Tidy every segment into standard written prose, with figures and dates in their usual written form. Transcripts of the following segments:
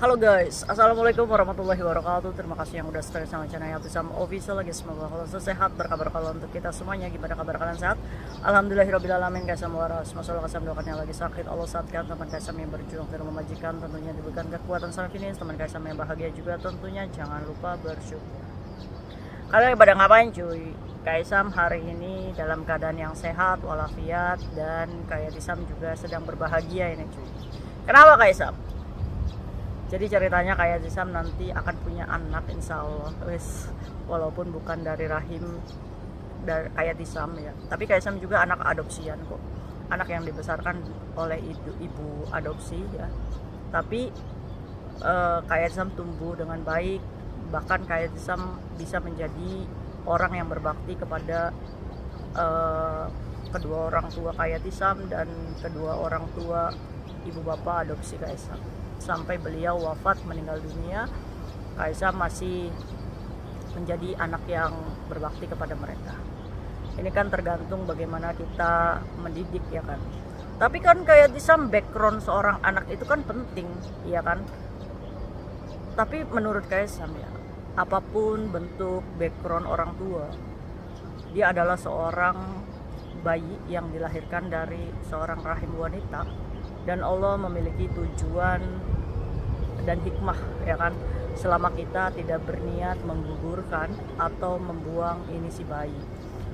Halo guys, assalamualaikum warahmatullahi wabarakatuh. Terima kasih yang udah stay sama channel Yatisam Official lagi. Semoga kalian sehat, berkabar kalau untuk kita semuanya. Gimana kabar kalian, sehat? Alhamdulillahirobbilalamin guys. Semua masalah kasam doakan yang lagi sakit Allah saatkan. Teman kaisam yang berjuang dalam memajikan tentunya diberikan kekuatan sana finish. Teman kaisam yang bahagia juga tentunya jangan lupa bersyukur. Kalian pada ngapain cuy? Kaisam hari ini dalam keadaan yang sehat walafiat, dan Kaisam juga sedang berbahagia ini cuy. Kenapa Kaisam? Jadi ceritanya Kaisam nanti akan punya anak insya Allah, walaupun bukan dari rahim dari Kaisam ya, tapi Kaisam juga anak adopsian kok, anak yang dibesarkan oleh ibu adopsi ya. Tapi Kaisam tumbuh dengan baik, bahkan Kaisam bisa menjadi orang yang berbakti kepada kedua orang tua Kaisam dan kedua orang tua ibu bapak adopsi Kaisam. Sampai beliau wafat meninggal dunia, Kaisam masih menjadi anak yang berbakti kepada mereka. Ini kan tergantung bagaimana kita mendidik ya kan. Tapi kan Kaisam background seorang anak itu kan penting ya kan. Tapi menurut Kaisam ya, apapun bentuk background orang tua, dia adalah seorang bayi yang dilahirkan dari seorang rahim wanita, dan Allah memiliki tujuan dan hikmah ya kan, selama kita tidak berniat menggugurkan atau membuang ini si bayi.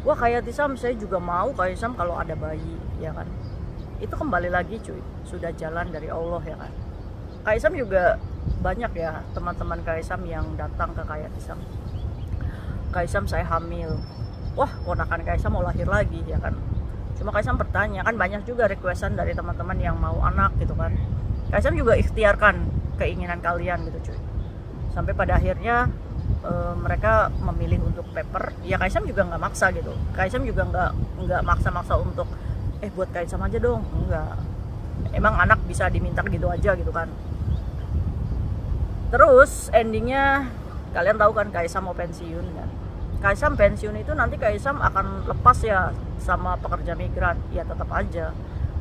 Wah Kaisam, saya juga mau Kaisam kalau ada bayi ya kan. Itu kembali lagi cuy, sudah jalan dari Allah ya kan. Kaisam juga banyak ya teman-teman Kaisam yang datang ke Kaisam. Kaisam saya hamil. Wah ponakan Kaisam mau lahir lagi ya kan. Cuma Kaisam bertanya, kan banyak juga requestan dari teman-teman yang mau anak gitu kan. Kaisam juga ikhtiarkan keinginan kalian gitu cuy. Sampai pada akhirnya mereka memilih untuk paper. Ya Kaisam juga nggak maksa gitu. Kaisam juga nggak maksa-maksa untuk buat Kaisam aja dong. Enggak. Emang anak bisa diminta gitu aja gitu kan. Terus endingnya kalian tahu kan Kaisam mau pensiun kan. Kaisam pensiun itu nanti Kaisam akan lepas ya sama pekerja migran. Ya tetap aja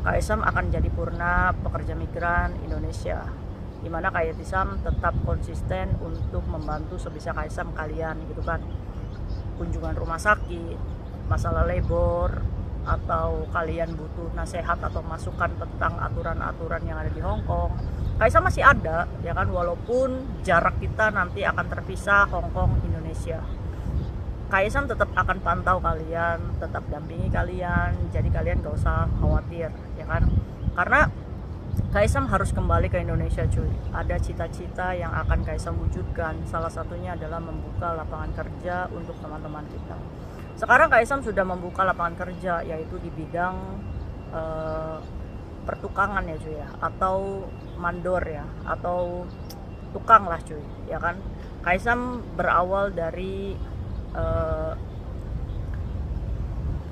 Kaisam akan jadi purna pekerja migran Indonesia, dimana Kaisam tetap konsisten untuk membantu sebisa Kaisam kalian gitu kan. Kunjungan rumah sakit, masalah labor, atau kalian butuh nasihat atau masukan tentang aturan-aturan yang ada di Hong Kong, Kaisam masih ada ya kan, walaupun jarak kita nanti akan terpisah Hong Kong Indonesia. Kaisam tetap akan pantau kalian, tetap dampingi kalian, jadi kalian gak usah khawatir ya kan. Karena Kaisam harus kembali ke Indonesia cuy. Ada cita-cita yang akan Kaisam wujudkan. Salah satunya adalah membuka lapangan kerja untuk teman-teman kita. Sekarang Kaisam sudah membuka lapangan kerja, yaitu di bidang pertukangan ya cuy ya, atau mandor ya, atau tukang lah cuy ya kan. Kaisam berawal dari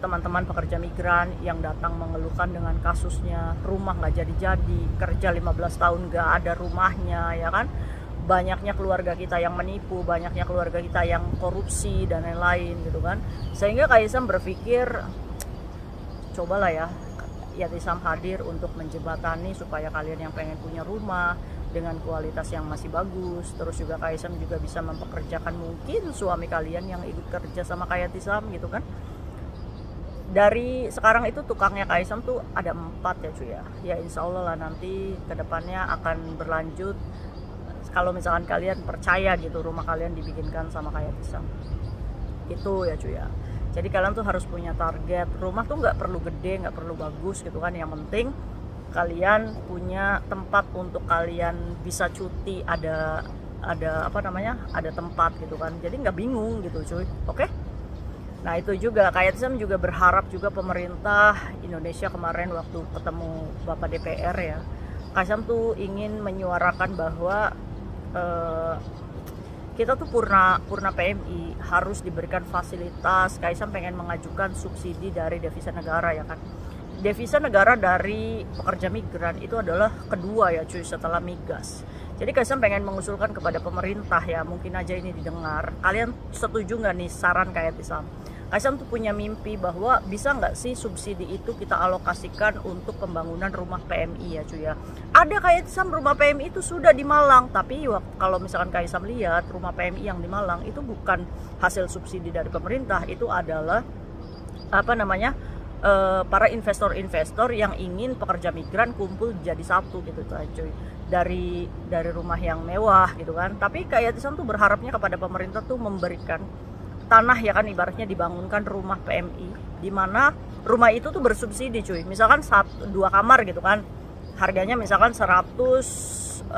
teman-teman pekerja migran yang datang mengeluhkan dengan kasusnya rumah nggak jadi-jadi, kerja 15 tahun nggak ada rumahnya ya kan. Banyaknya keluarga kita yang menipu, banyaknya keluarga kita yang korupsi dan lain-lain gitu kan. Sehingga Kaisam berpikir, cobalah ya Yatisam hadir untuk menjembatani supaya kalian yang pengen punya rumah dengan kualitas yang masih bagus. Terus juga Kaisam juga bisa mempekerjakan mungkin suami kalian yang ikut kerja sama Yatisam gitu kan. Dari sekarang itu tukangnya Kaisam tuh ada 4 ya cuy ya. Ya insya Allah lah nanti kedepannya akan berlanjut. Kalau misalkan kalian percaya gitu rumah kalian dibikinkan sama Yatisam, itu ya cuy ya. Jadi kalian tuh harus punya target. Rumah tuh nggak perlu gede, nggak perlu bagus gitu kan. Yang penting kalian punya tempat untuk kalian bisa cuti, ada apa namanya, ada tempat gitu kan. Jadi nggak bingung gitu cuy. Oke? Nah itu juga Kaisam juga berharap juga pemerintah Indonesia kemarin waktu ketemu Bapak DPR ya, Kaisam tuh ingin menyuarakan bahwa kita tuh purna PMI harus diberikan fasilitas. Kaisam pengen mengajukan subsidi dari devisa negara ya kan. Devisa negara dari pekerja migran itu adalah kedua ya cuy setelah migas. Jadi Kaisam pengen mengusulkan kepada pemerintah ya, mungkin aja ini didengar. Kalian setuju nggak nih saran Kaisam? Kaisam tuh punya mimpi bahwa bisa nggak sih subsidi itu kita alokasikan untuk pembangunan rumah PMI ya cuy ya. Ada Kaisam rumah PMI itu sudah di Malang, tapi kalau misalkan Kaisam lihat rumah PMI yang di Malang itu bukan hasil subsidi dari pemerintah, itu adalah apa namanya, para investor-investor yang ingin pekerja migran kumpul jadi satu gitu cuy, dari rumah yang mewah gitu kan. Tapi Kaisam tuh berharapnya kepada pemerintah tuh memberikan tanah ya kan, ibaratnya dibangunkan rumah PMI di mana rumah itu tuh bersubsidi cuy. Misalkan 2 kamar gitu kan, harganya misalkan 130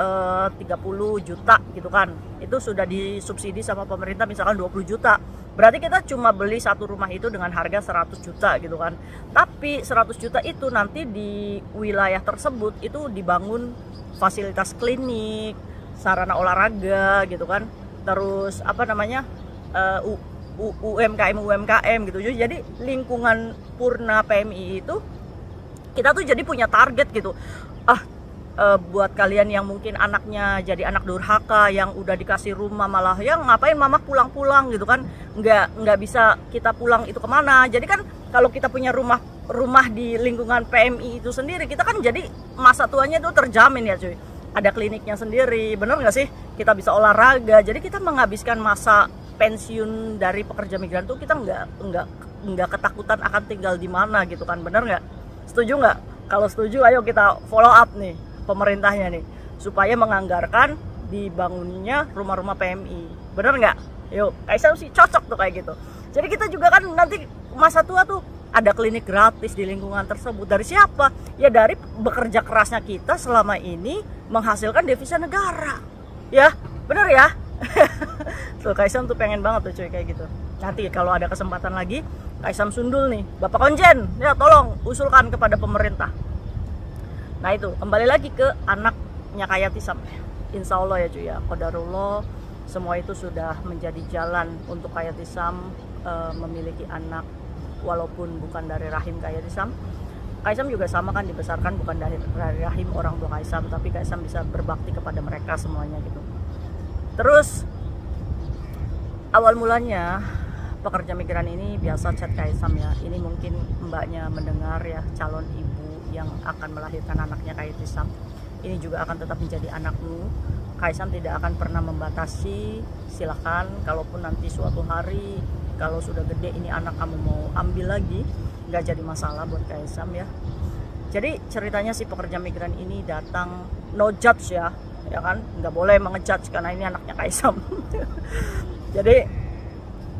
juta gitu kan, itu sudah disubsidi sama pemerintah misalkan 20 juta. Berarti kita cuma beli satu rumah itu dengan harga 100 juta gitu kan. Tapi 100 juta itu nanti di wilayah tersebut itu dibangun fasilitas klinik, sarana olahraga gitu kan. Terus apa namanya, UMKM gitu. Jadi lingkungan Purna PMI itu kita tuh jadi punya target gitu. Buat kalian yang mungkin anaknya jadi anak durhaka, yang udah dikasih rumah malah yang ngapain mama pulang-pulang gitu kan, nggak bisa kita pulang itu kemana. Jadi kan kalau kita punya rumah di lingkungan PMI itu sendiri, kita kan jadi masa tuanya itu terjamin ya cuy. Ada kliniknya sendiri, bener nggak sih? Kita bisa olahraga, jadi kita menghabiskan masa pensiun dari pekerja migran tuh kita nggak ketakutan akan tinggal di mana gitu kan, bener nggak? Setuju nggak? Kalau setuju ayo kita follow up nih pemerintahnya nih supaya menganggarkan dibangunnya rumah-rumah PMI, bener nggak? Yuk, Kaisam sih cocok tuh kayak gitu. Jadi kita juga kan nanti masa tua tuh ada klinik gratis di lingkungan tersebut. Dari siapa? Ya dari bekerja kerasnya kita selama ini menghasilkan devisa negara. Ya, bener ya? Tuh Kaisam tuh pengen banget tuh cuy kayak gitu. Nanti kalau ada kesempatan lagi Kaisam sundul nih, Bapak Konjen, ya tolong usulkan kepada pemerintah. Nah itu kembali lagi ke anaknya Kayatisam. Insya Allah ya cuy ya, qadarullah semua itu sudah menjadi jalan untuk Kayatisam memiliki anak walaupun bukan dari rahim Kayatisam. Kaisam juga sama kan, dibesarkan bukan dari rahim orang tua Kaisam, tapi Kaisam bisa berbakti kepada mereka semuanya gitu. Terus awal mulanya pekerja migran ini biasa chat Kaisam ya. Ini mungkin mbaknya mendengar ya, calon ibu yang akan melahirkan anaknya Kaisam. Ini juga akan tetap menjadi anakmu. Kaisam tidak akan pernah membatasi. Silakan, kalaupun nanti suatu hari kalau sudah gede ini anak kamu mau ambil lagi, nggak jadi masalah buat Kaisam ya. Jadi ceritanya si pekerja migran ini datang, no judge ya kan, nggak boleh mengejudge karena ini anaknya Kaisam. Jadi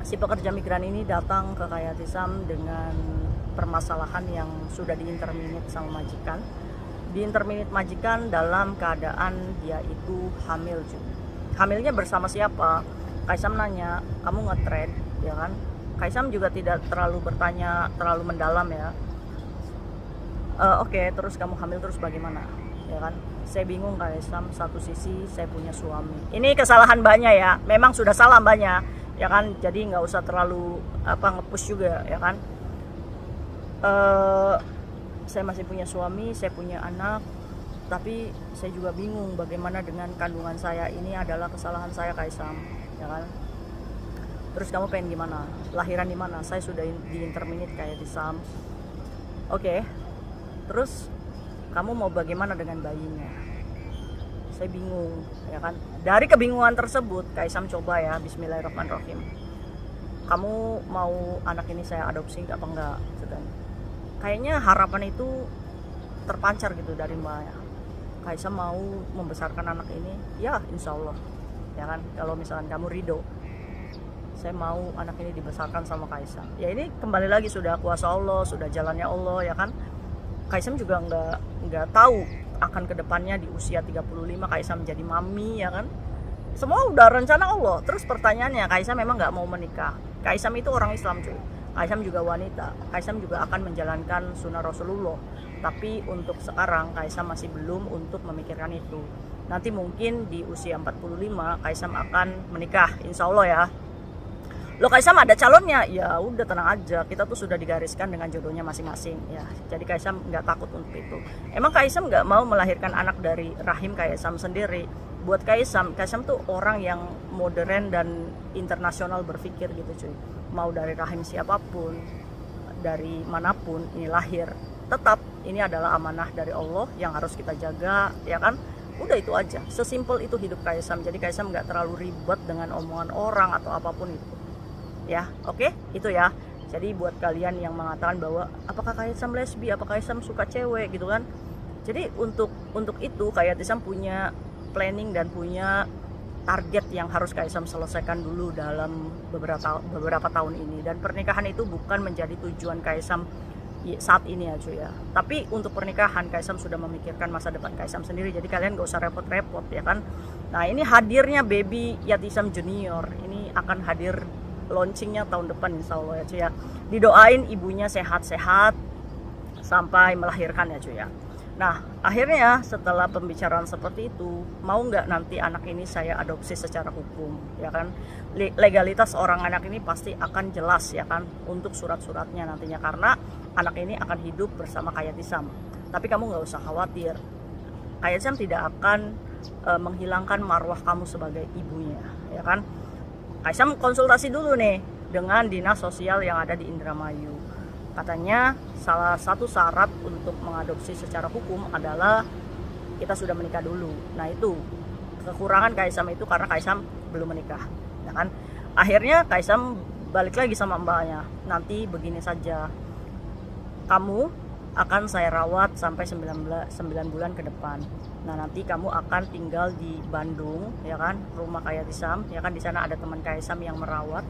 si pekerja migran ini datang ke Kayatisam dengan permasalahan yang sudah diinterminate sama majikan. Diinterminate majikan dalam keadaan dia itu hamil juga. Hamilnya bersama siapa? Kaisam nanya, kamu nge-trade ya kan? Kaisam juga tidak terlalu bertanya terlalu mendalam ya. Oke, terus kamu hamil terus bagaimana? Ya kan? Saya bingung Kaisam, satu sisi saya punya suami. Ini kesalahan mbaknya ya, memang sudah salah mbaknya, ya kan. Jadi nggak usah terlalu nge-push juga, ya kan. Saya masih punya suami, saya punya anak, tapi saya juga bingung bagaimana dengan kandungan saya. Ini adalah kesalahan saya Kaisam, ya kan. Terus kamu pengen gimana? Lahiran di mana? Saya sudah di-interminate Kayatisam. Oke. Terus kamu mau bagaimana dengan bayinya? Saya bingung, ya kan. Dari kebingungan tersebut, Kaisam coba ya, bismillahirrahmanirrahim. Kamu mau anak ini saya adopsi apa enggak? Kayaknya harapan itu terpancar gitu dari Mbak ya. Kaisam mau membesarkan anak ini, ya insya Allah, ya kan. Kalau misalkan kamu ridho, saya mau anak ini dibesarkan sama Kaisam. Ya ini kembali lagi sudah kuasa Allah, sudah jalannya Allah, ya kan. Kaisam juga nggak tahu akan kedepannya di usia 35 Kaisam menjadi mami, ya kan. Semua udah rencana Allah. Terus pertanyaannya, Kaisam memang nggak mau menikah. Kaisam itu orang Islam cuy. Kaisam juga wanita. Kaisam juga akan menjalankan sunnah Rasulullah. Tapi untuk sekarang Kaisam masih belum untuk memikirkan itu. Nanti mungkin di usia 45 Kaisam akan menikah, insya Allah ya. Lo Kaisam ada calonnya, ya udah tenang aja, kita tuh sudah digariskan dengan jodohnya masing-masing ya. Jadi Kaisam nggak takut untuk itu. Emang Kaisam nggak mau melahirkan anak dari rahim Kaisam sendiri. Buat Kaisam tuh orang yang modern dan internasional berpikir gitu cuy. mau dari rahim siapapun, dari manapun ini lahir, tetap ini adalah amanah dari Allah yang harus kita jaga, ya kan? Udah itu aja, sesimpel itu hidup Kaisam. Jadi Kaisam nggak terlalu ribet dengan omongan orang atau apapun itu, ya. Oke, itu ya. Jadi buat kalian yang mengatakan bahwa apakah Kaisam lesbi, apakah Kaisam suka cewek gitu kan, jadi untuk itu Kaisam punya planning dan punya target yang harus Kaisam selesaikan dulu dalam beberapa tahun ini. Dan pernikahan itu bukan menjadi tujuan Kaisam saat ini ya cuy ya, tapi untuk pernikahan Kaisam sudah memikirkan masa depan Kaisam sendiri. Jadi kalian gak usah repot-repot ya kan. Nah ini hadirnya baby Yatisam Junior ini akan hadir launchingnya tahun depan insya Allah ya cuy ya. Didoain ibunya sehat-sehat sampai melahirkan ya cuy ya. Nah akhirnya setelah pembicaraan seperti itu, mau nggak nanti anak ini saya adopsi secara hukum ya kan. Legalitas orang anak ini pasti akan jelas ya kan untuk surat-suratnya nantinya, karena anak ini akan hidup bersama Kayatisam. Tapi kamu nggak usah khawatir, Kayatisam tidak akan menghilangkan marwah kamu sebagai ibunya ya kan. Kaisam konsultasi dulu nih dengan dinas sosial yang ada di Indramayu. Katanya salah satu syarat untuk mengadopsi secara hukum adalah kita sudah menikah dulu. Nah itu kekurangan Kaisam itu karena Kaisam belum menikah, ya kan? Akhirnya Kaisam balik lagi sama mbaknya. Nanti begini saja, kamu akan saya rawat sampai 9 bulan ke depan. Nah nanti kamu akan tinggal di Bandung, ya kan, rumah Kayatisam, ya kan, di sana ada teman Kaisam yang merawat.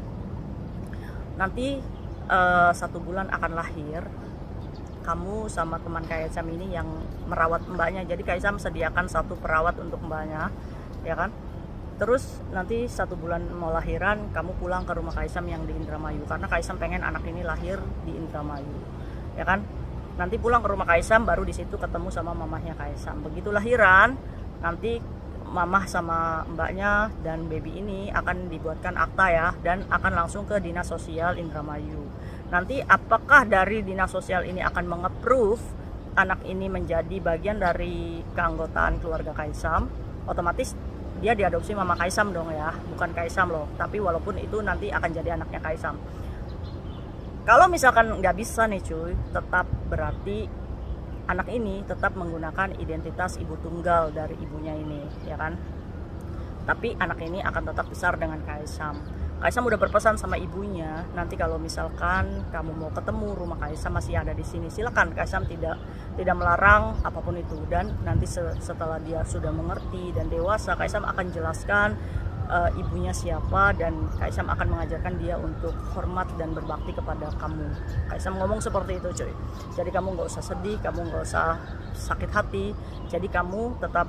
Nanti 1 bulan akan lahir, kamu sama teman Kaisam ini yang merawat mbaknya. Jadi Kaisam sediakan 1 perawat untuk mbaknya, ya kan. Terus nanti 1 bulan mau lahiran, kamu pulang ke rumah Kaisam yang di Indramayu, karena Kaisam pengen anak ini lahir di Indramayu, ya kan. Nanti pulang ke rumah Kaisam, baru di situ ketemu sama mamahnya Kaisam. Begitu lahiran, nanti mamah sama mbaknya dan baby ini akan dibuatkan akta ya, dan akan langsung ke dinas sosial Indramayu. Nanti apakah dari dinas sosial ini akan mengapprove anak ini menjadi bagian dari keanggotaan keluarga Kaisam, otomatis dia diadopsi mama Kaisam dong ya, bukan Kaisam loh. Tapi walaupun itu nanti akan jadi anaknya Kaisam. Kalau misalkan nggak bisa nih cuy, tetap berarti anak ini tetap menggunakan identitas ibu tunggal dari ibunya ini, ya kan. Tapi anak ini akan tetap besar dengan Kaisam. Kaisam udah berpesan sama ibunya, nanti kalau misalkan kamu mau ketemu, rumah Kaisam masih ada di sini, silakan. Kaisam tidak melarang apapun itu. Dan nanti setelah dia sudah mengerti dan dewasa, Kaisam akan jelaskan ibunya siapa, dan Kaisam akan mengajarkan dia untuk hormat dan berbakti kepada kamu. Kaisam ngomong seperti itu cuy. Jadi kamu nggak usah sedih, kamu nggak usah sakit hati. Jadi kamu tetap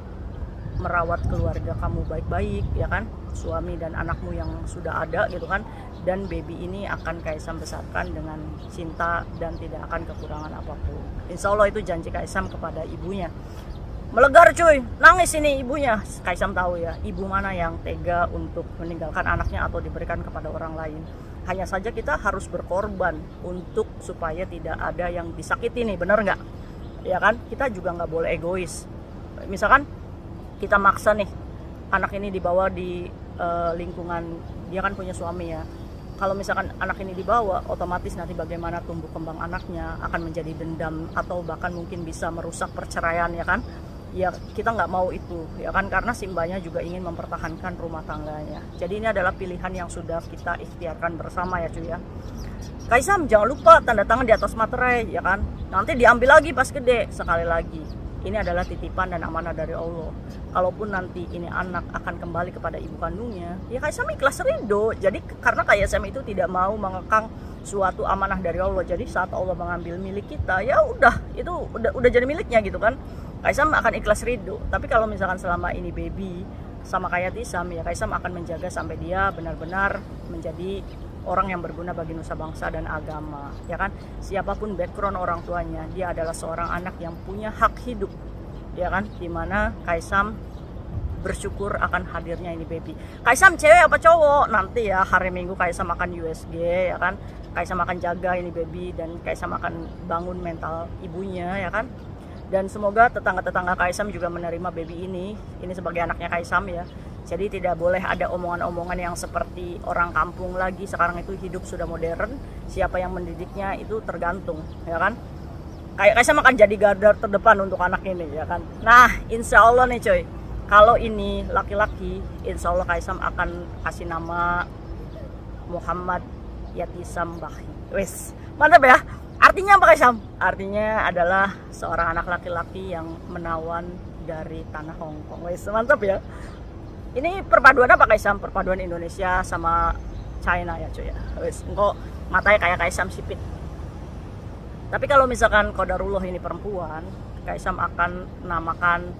merawat keluarga kamu baik-baik, ya kan, suami dan anakmu yang sudah ada gitu kan. Dan baby ini akan Kaisam besarkan dengan cinta dan tidak akan kekurangan apapun. Insya Allah itu janji Kaisam kepada ibunya. Melegar cuy, nangis ini ibunya. Kaisam tahu ya, ibu mana yang tega untuk meninggalkan anaknya atau diberikan kepada orang lain. Hanya saja kita harus berkorban untuk supaya tidak ada yang disakiti nih, bener nggak? Ya kan, kita juga nggak boleh egois. Misalkan kita maksa nih anak ini dibawa di lingkungan, dia kan punya suami ya. Kalau misalkan anak ini dibawa, otomatis nanti bagaimana tumbuh kembang anaknya akan menjadi dendam atau bahkan mungkin bisa merusak perceraian, ya kan. Ya kita nggak mau itu, ya kan, karena simbanya juga ingin mempertahankan rumah tangganya. Jadi ini adalah pilihan yang sudah kita ikhtiarkan bersama ya cuy ya. Kaisam jangan lupa tanda tangan di atas materai, ya kan. Nanti diambil lagi pas gede. Sekali lagi, ini adalah titipan dan amanah dari Allah. Kalaupun nanti ini anak akan kembali kepada ibu kandungnya, ya Kaisam ikhlas ridho. Jadi karena Kaisam itu tidak mau mengekang suatu amanah dari Allah. Jadi saat Allah mengambil milik kita, ya udah, itu udah jadi miliknya gitu kan. Kaisam akan ikhlas ridho. Tapi kalau misalkan selama ini baby sama Kayatisam, ya Kaisam akan menjaga sampai dia benar-benar menjadi orang yang berguna bagi nusa bangsa dan agama, ya kan. Siapapun background orang tuanya, dia adalah seorang anak yang punya hak hidup, ya kan. Dimana Kaisam bersyukur akan hadirnya ini baby. Kaisam cewek apa cowok, nanti ya hari Minggu Kaisam akan USG, ya kan. Kaisam akan jaga ini baby dan Kaisam akan bangun mental ibunya, ya kan. Dan semoga tetangga-tetangga Kaisam juga menerima baby ini sebagai anaknya Kaisam ya. Jadi tidak boleh ada omongan-omongan yang seperti orang kampung lagi. Sekarang itu hidup sudah modern, siapa yang mendidiknya itu tergantung, ya kan? Kayak Kaisam akan jadi garda terdepan untuk anak ini, ya kan? Nah, insya Allah nih coy, kalau ini laki-laki, insya Allah Kaisam akan kasih nama Muhammad Yatisam Bahi. Wes, mantap ya. Artinya apa Kaisam? Artinya adalah seorang anak laki-laki yang menawan dari tanah Hongkong. Wes, mantap ya. Ini perpaduan apa Kaisam? Perpaduan Indonesia sama China ya cuy ya. Wes, engkau matanya kayak Kaisam sipit. Tapi kalau misalkan Qadarullah ini perempuan, Kaisam akan namakan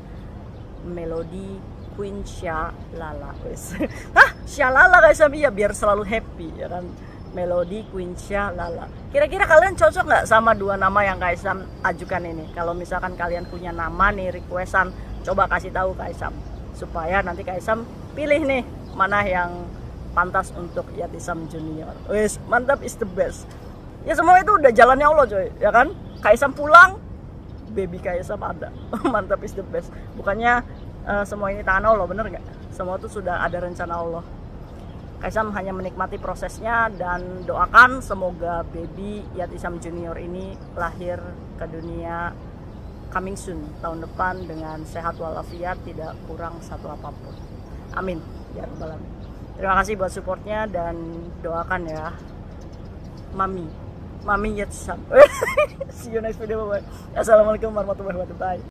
Melody Queen Syalala. Wes. Hah, Syalala Kaisam, iya biar selalu happy ya kan. Melody Queen Syalala. Kira-kira kalian cocok nggak sama dua nama yang Kaisam ajukan ini? Kalau misalkan kalian punya nama nih requestan, coba kasih tahu Kaisam supaya nanti Kaisam pilih nih mana yang pantas untuk Yatisam Junior. Wes, mantap, is the best. Ya semua itu udah jalannya Allah coy, ya kan? Kaisam pulang, baby Kaisam ada. Mantap, is the best. Bukannya semua ini tangan Allah, bener nggak? Semua itu sudah ada rencana Allah. Kaisam hanya menikmati prosesnya dan doakan semoga baby Yatisam Junior ini lahir ke dunia coming soon, tahun depan dengan sehat walafiat, tidak kurang satu apapun. Amin ya rabbal alamin. Terima kasih buat supportnya dan doakan ya Mami Yatisam. See you next video, bye. Assalamualaikum warahmatullahi wabarakatuh. Bye.